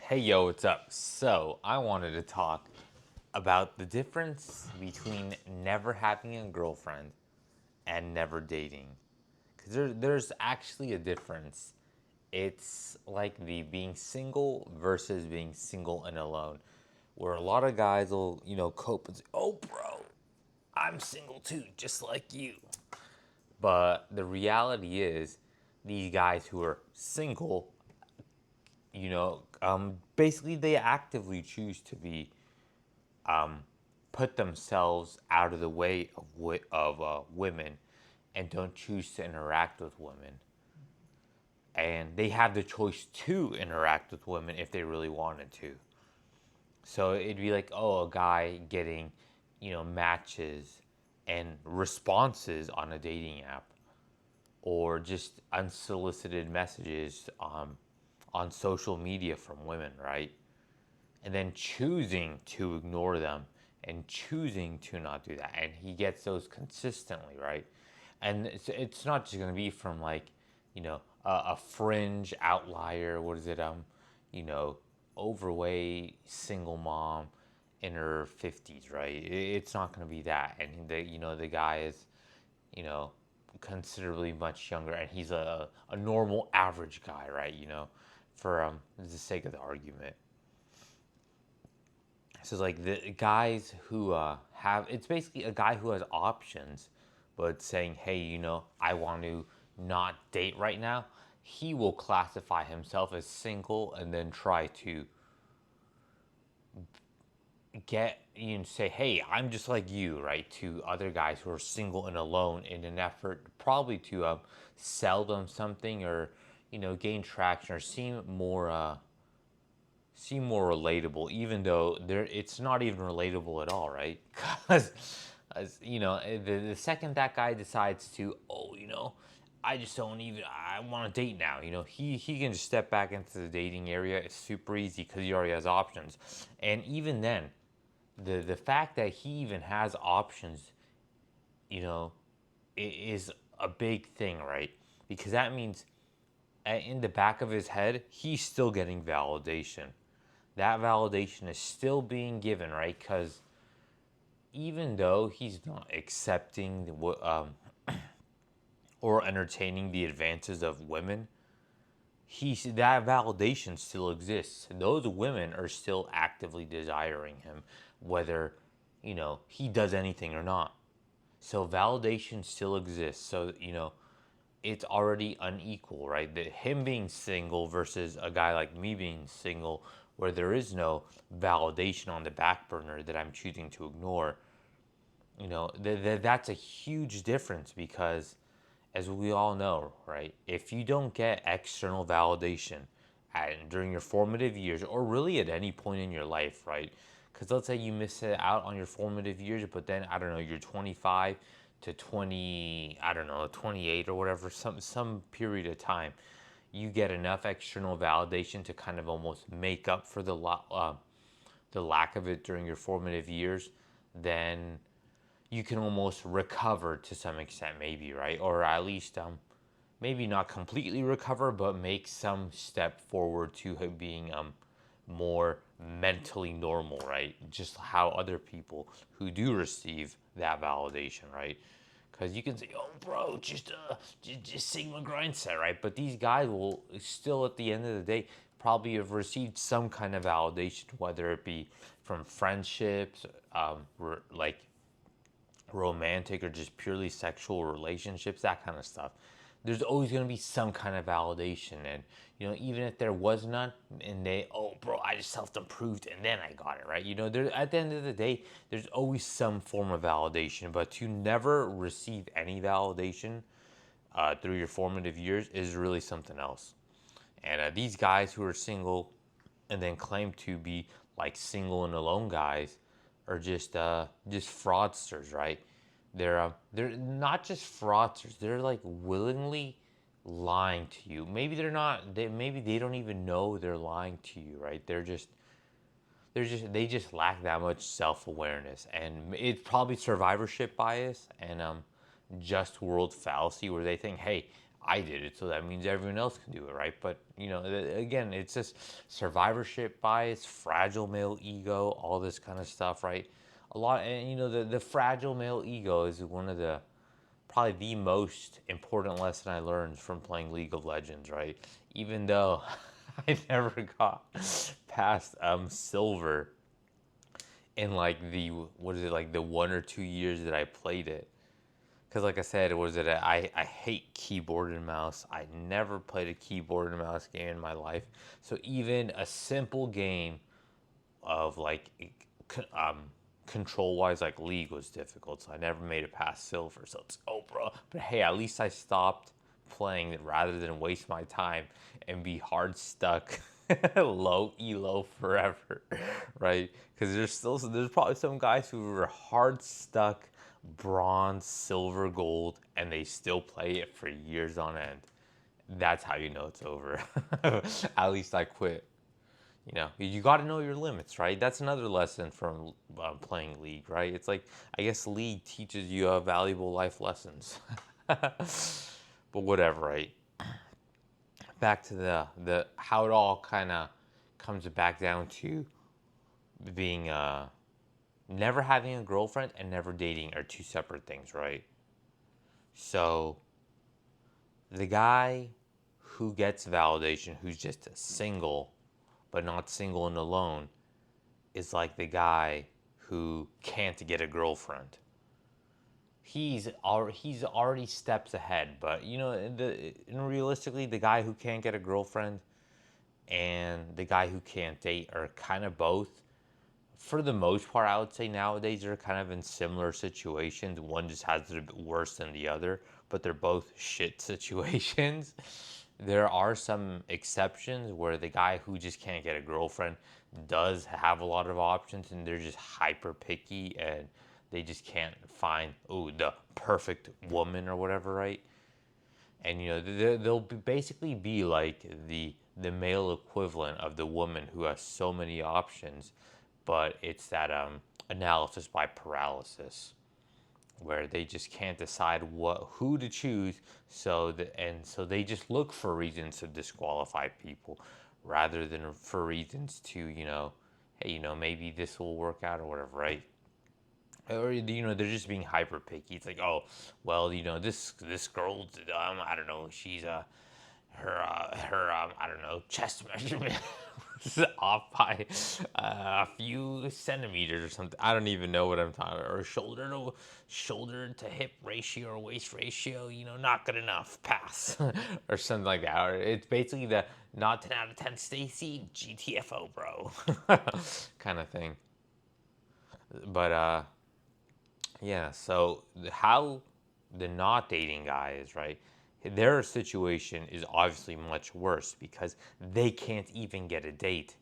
Hey yo, what's up? So, I wanted to talk about the difference between never having a girlfriend and never dating. Because there's actually a difference. It's like the being single versus being single and alone. Where a lot of guys will, cope and say, oh, bro, I'm single too, just like you. But the reality is, these guys who are single basically they actively choose to be put themselves out of the way of women and don't choose to interact with women. And they have the choice to interact with women if they really wanted to. So it'd be like, oh, a guy getting, matches and responses on a dating app or just unsolicited messages on social media from women, right? And then choosing to ignore them and choosing to not do that. And he gets those consistently, right? And it's not just going to be from like, a fringe outlier. What is it? You know, overweight single mom in her 50s, right? It's not going to be that. And the guy is, you know, considerably much younger, and he's a normal average guy, right? For the sake of the argument. So like the guys who have, it's basically a guy who has options, but saying, hey, I want to not date right now. He will classify himself as single and then try to say, hey, I'm just like you, right? To other guys who are single and alone in an effort probably to sell them something or gain traction or seem more relatable, even though it's not even relatable at all, right? Because, the second that guy decides to, oh, I just don't even, I want to date now, he can just step back into the dating area. It's super easy because he already has options. And even then, the fact that he even has options, you know, is a big thing, right? Because that means in the back of his head, he's still getting validation. That validation is still being given, right? Because even though he's not accepting or entertaining the advances of women, that validation still exists. Those women are still actively desiring him, whether he does anything or not. So validation still exists. So it's already unequal, right? That him being single versus a guy like me being single, where there is no validation on the back burner that I'm choosing to ignore. That's a huge difference because, as we all know, right? If you don't get external validation during your formative years, or really at any point in your life, right? Because let's say you miss it out on your formative years, but then I don't know, you're 25 to 20, I don't know, 28 or whatever, some period of time, you get enough external validation to kind of almost make up for the lack of it during your formative years, then you can almost recover to some extent, maybe, right? Or at least maybe not completely recover, but make some step forward to being more mentally normal, right? Just how other people who do receive that validation, right? Because you can say, "Oh, bro, just Sigma grind set," right? But these guys will still, at the end of the day, probably have received some kind of validation, whether it be from friendships, like romantic or just purely sexual relationships, that kind of stuff. There's always going to be some kind of validation. And, even if there was none and they, oh, bro, I just self improved and then I got it, right? At the end of the day, there's always some form of validation. But to never receive any validation through your formative years is really something else. And these guys who are single and then claim to be like single and alone guys are just fraudsters, right? They're not just fraudsters. They're like willingly lying to you. Maybe they're not. Maybe they don't even know they're lying to you, right? They just lack that much self awareness, and it's probably survivorship bias and just world fallacy, where they think, hey, I did it, so that means everyone else can do it, right? But again, it's just survivorship bias, fragile male ego, all this kind of stuff, right? A lot, and the fragile male ego is one of the probably the most important lesson I learned from playing League of Legends, right? Even though I never got past silver in like the what is it like the 1 or 2 years that I played it. Because like I said, I hate keyboard and mouse. I never played a keyboard and mouse game in my life. So even a simple game of like control wise, like League was difficult. So I never made it past silver. So it's bro. But hey, at least I stopped playing it rather than waste my time and be hard stuck low elo forever, right? Because there's probably some guys who are hard stuck bronze, silver, gold, and they still play it for years on end. That's how you know it's over. At least I quit. You got to know your limits, right? That's another lesson from playing League, right? It's like, I guess League teaches you valuable life lessons. But whatever, right? Back to the how it all kind of comes back down to being never having a girlfriend and never dating are two separate things, right? So the guy who gets validation, who's just single, but not single and alone, is like the guy who can't get a girlfriend. He's already steps ahead, but realistically, the guy who can't get a girlfriend and the guy who can't date are kind of both. For the most part, I would say nowadays they're kind of in similar situations. One just has it a bit worse than the other, but they're both shit situations. There are some exceptions where the guy who just can't get a girlfriend does have a lot of options and they're just hyper picky and they just can't find the perfect woman or whatever, right? And they'll basically be like the male equivalent of the woman who has so many options, but it's that analysis by paralysis where they just can't decide who to choose, so they just look for reasons to disqualify people rather than for reasons to hey, maybe this will work out or whatever, right? Or they're just being hyper picky. It's like, oh well, this girl, I don't know, she's her I don't know, chest measurement was off by a few centimeters or something. I don't even know what I'm talking about. Or shoulder to hip ratio or waist ratio, not good enough, pass, or something like that. Or it's basically the not 10 out of 10 Stacy, GTFO, bro, kind of thing. But yeah, so how the not dating guy is, right? Their situation is obviously much worse because they can't even get a date.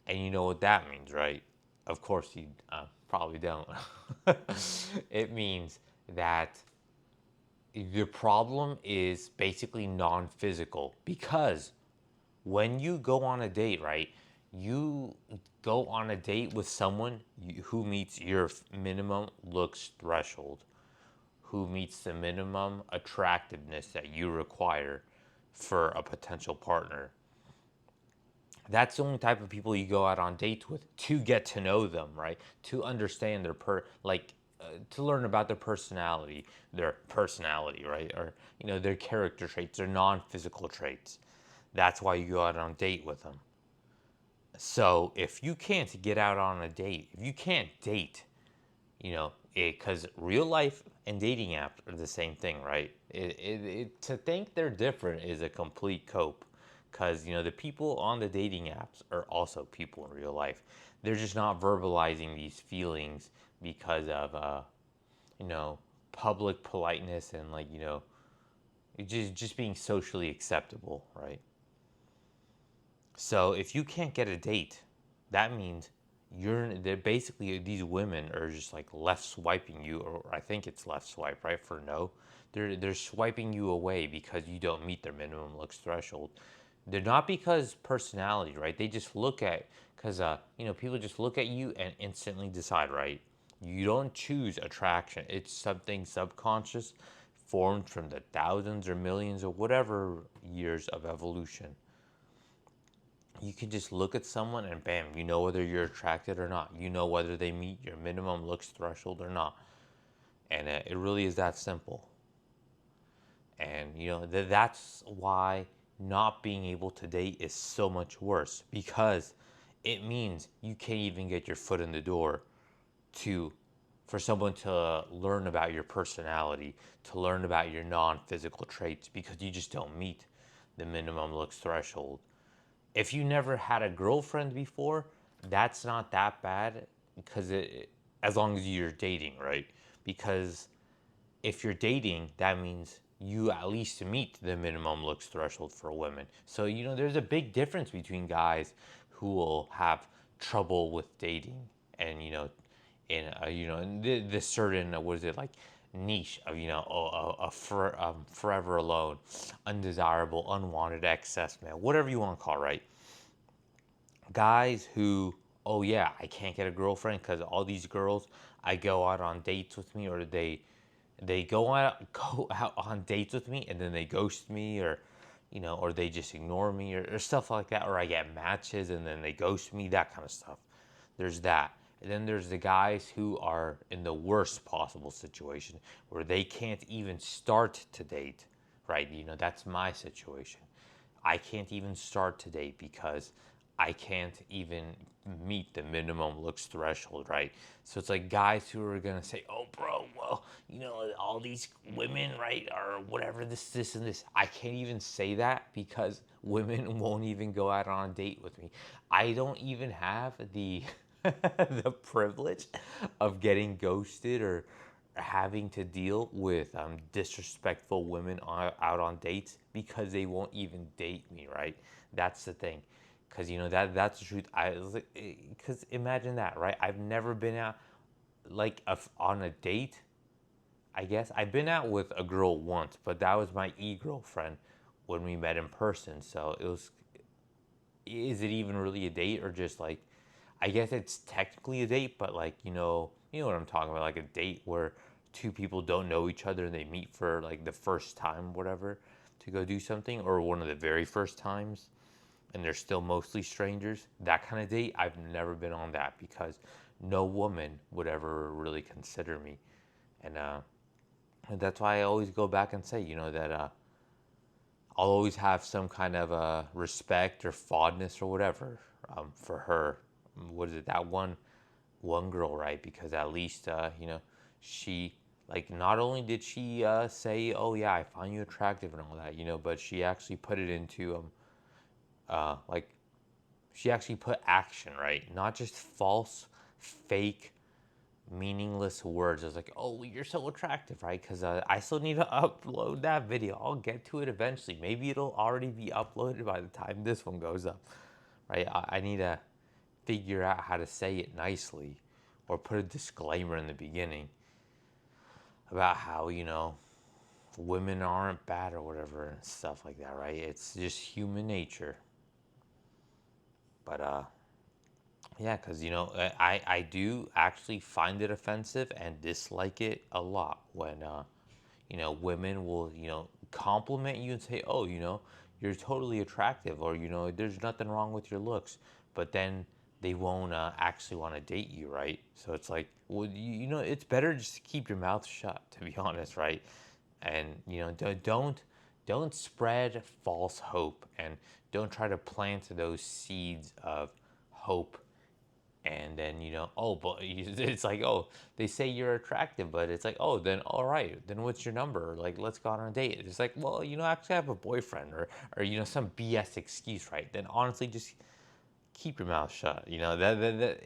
And you know what that means, right? Of course, you probably don't. It means that the problem is basically non physical because when you go on a date, right? You go on a date with someone who meets your minimum looks threshold, who meets the minimum attractiveness that you require for a potential partner. That's the only type of people you go out on dates with to get to know them, right? To understand to learn about their personality, right? Or their character traits, their non-physical traits. That's why you go out on a date with them. So if you can't get out on a date, if you can't date, because real life and dating apps are the same thing, right? To think they're different is a complete cope, because the people on the dating apps are also people in real life. They're just not verbalizing these feelings because of you know public politeness and just being socially acceptable, right? So if you can't get a date, that means they're basically these women are just like left swiping you, or I think it's left swipe, right, for no. They're swiping you away because you don't meet their minimum looks threshold. They're not because personality, right? They just look at because people just look at you and instantly decide, right? You don't choose attraction. It's something subconscious formed from the thousands or millions or whatever years of evolution. You can just look at someone and bam, you know whether you're attracted or not. You know whether they meet your minimum looks threshold or not. And it really is that simple. And that's why not being able to date is so much worse, because it means you can't even get your foot in the door to for someone to learn about your personality, to learn about your non-physical traits, because you just don't meet the minimum looks threshold. If you never had a girlfriend before, that's not that bad, because as long as you're dating, right? Because if you're dating, that means you at least meet the minimum looks threshold for women. So, there's a big difference between guys who will have trouble with dating and, in this certain, what is it, like, niche of, forever alone, undesirable, unwanted, excess male, whatever you want to call it, right? Guys who, oh yeah, I can't get a girlfriend because all these girls I go out on dates with me, or they go out on dates with me and then they ghost me, or or they just ignore me, or stuff like that, or I get matches and then they ghost me, that kind of stuff. There's that. And then there's the guys who are in the worst possible situation where they can't even start to date, right? That's my situation. I can't even start to date because I can't even meet the minimum looks threshold, right? So it's like guys who are gonna say, "Oh, bro, well, all these women, right, or whatever, this, and this." I can't even say that because women won't even go out on a date with me. I don't even have the the privilege of getting ghosted or having to deal with disrespectful women out on dates, because they won't even date me, right? That's the thing, because that's the truth. Because imagine that, right? I've never been out like on a date. I guess I've been out with a girl once, but that was my girlfriend when we met in person. So it was. Is it even really a date, or just like? I guess it's technically a date, but like you know what I'm talking about, like a date where two people don't know each other and they meet for like the first time, whatever, to go do something, or one of the very first times, and they're still mostly strangers. That kind of date, I've never been on that, because no woman would ever really consider me, and that's why I always go back and say, that I'll always have some kind of respect or fondness or whatever for her. What is it? That one girl, right? Because at least she, like, not only did she say, "Oh yeah, I find you attractive" and all that, but she actually put it into like, she actually put action, right? Not just false, fake, meaningless words. I was like, "Oh, you're so attractive," right? Because I still need to upload that video. I'll get to it eventually. Maybe it'll already be uploaded by the time this one goes up, right? I need to figure out how to say it nicely, or put a disclaimer in the beginning about how, women aren't bad or whatever and stuff like that, right? It's just human nature. But yeah, because I do actually find it offensive and dislike it a lot when women will compliment you and say, "Oh, you're totally attractive," or "There's nothing wrong with your looks," but then they won't actually want to date you, right? So it's like, well, it's better just to keep your mouth shut, to be honest, right? And don't spread false hope, and don't try to plant those seeds of hope, and then oh, but it's like, oh, they say you're attractive, but it's like, oh, then all right, then what's your number, like, let's go on a date. It's like, well, actually I have a boyfriend, or some BS excuse, right? Then honestly, just keep your mouth shut. That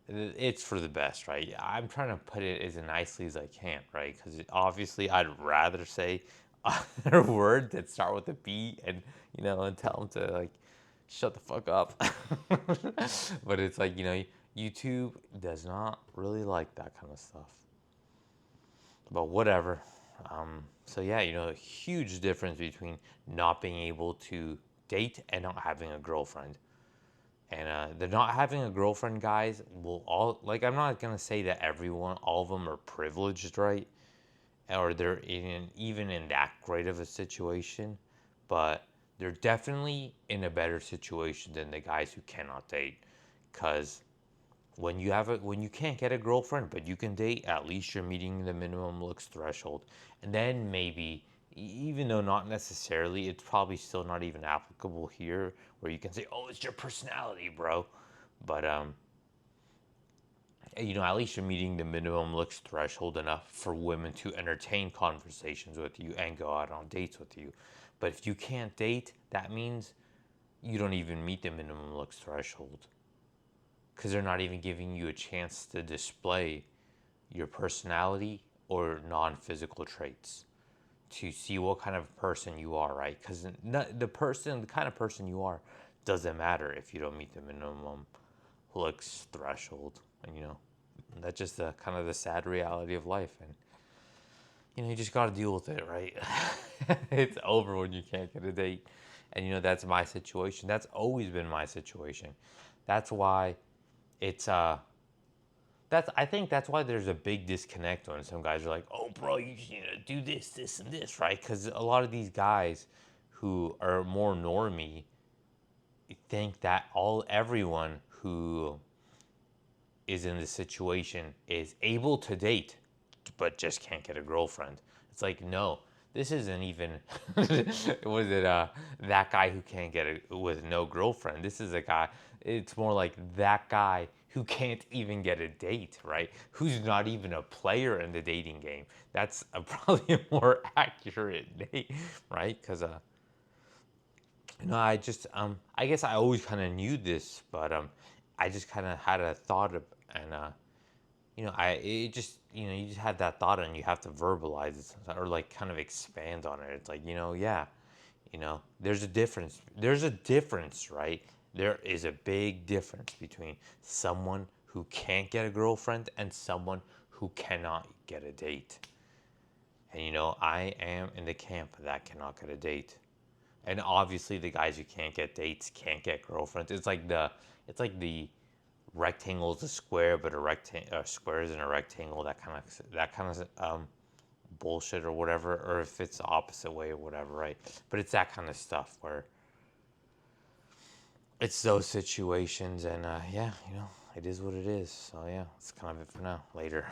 and it's for the best, right? I'm trying to put it as nicely as I can, right? Because obviously I'd rather say other words that start with a B, and and tell them to, like, shut the fuck up. But it's like, YouTube does not really like that kind of stuff. But whatever. So yeah, a huge difference between not being able to date and not having a girlfriend. And the not having a girlfriend guys will all, like, I'm not gonna say that everyone, all of them are privileged, right? or they're even in that great of a situation, but they're definitely in a better situation than the guys who cannot date. Because when you can't get a girlfriend but you can date, at least you're meeting the minimum looks threshold. And then maybe, even though not necessarily, it's probably still not even applicable here, where you can say, oh, it's your personality, bro. But at least you're meeting the minimum looks threshold enough for women to entertain conversations with you and go out on dates with you. But if you can't date, that means you don't even meet the minimum looks threshold, because they're not even giving you a chance to display your personality or non-physical traits to see what kind of person you are, right? Because the kind of person you are doesn't matter if you don't meet the minimum looks threshold. And that's just the kind of the sad reality of life. And you just got to deal with it, right? It's over when you can't get a date. And that's my situation. That's always been my situation. That's why it's that's I think that's why there's a big disconnect when some guys are like, "Oh, bro, you need to do this, this, and this," right? Because a lot of these guys who are more normie think that everyone who is in this situation is able to date, but just can't get a girlfriend. It's like, no, this isn't even. Was it that guy who can't get it with no girlfriend? This is a guy. It's more like that guy who can't even get a date, right? Who's not even a player in the dating game. That's probably a more accurate name, right? Because I guess I always kind of knew this, but I just kind of had a thought of, and I it just you just had that thought and you have to verbalize it or like kind of expand on it. It's like, yeah, there's a difference. There's a difference, right? There is a big difference between someone who can't get a girlfriend and someone who cannot get a date. And I am in the camp that cannot get a date. And obviously the guys who can't get dates can't get girlfriends. It's like the rectangle is a square, but a square isn't a rectangle. That kind of bullshit or whatever, or if it's the opposite way or whatever, right? But it's that kind of stuff where it's those situations, and yeah, it is what it is. So yeah, it's kind of it for now. Later.